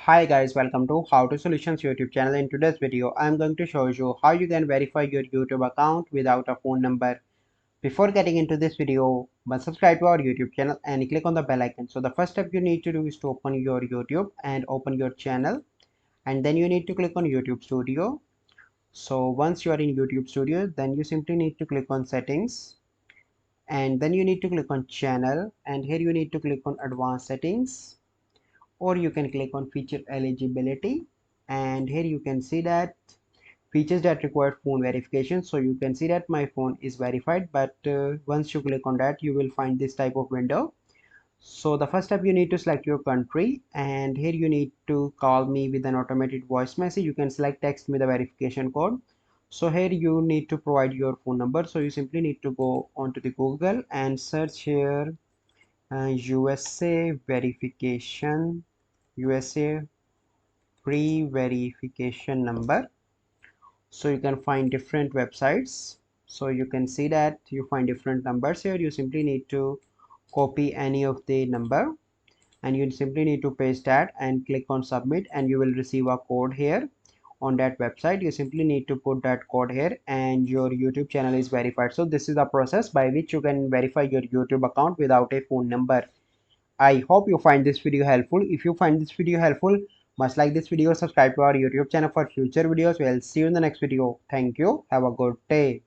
Hi guys, welcome to How to Solutions YouTube channel. In today's video, I am going to show you how you can verify your YouTube account without a phone number. Before getting into this video, must subscribe to our YouTube channel and click on the bell icon. So the first step you need to do is to open your YouTube and open your channel, and then you need to click on YouTube Studio. So once you are in YouTube Studio, then you simply need to click on settings, and then you need to click on channel, and here you need to click on advanced settings, or you can click on feature eligibility, and here you can see that features that require phone verification. So you can see that my phone is verified, but once you click on that, you will find this type of window. So the first step, you need to select your country, and here you need to call me with an automated voice message. You can select text me the verification code. So here you need to provide your phone number. So you simply need to go onto the Google and search here USA verification, USA pre-verification number. So you can find different websites. So you can see that you find different numbers here. You simply need to copy any of the number, and you simply need to paste that and click on submit, and you will receive a code here on that website. You simply need to put that code here and your YouTube channel is verified. So this is the process by which you can verify your YouTube account without a phone number. I hope you find this video helpful. If you find this video helpful, must like this video, subscribe to our YouTube channel for future videos. We'll see you in the next video. Thank you. Have a good day.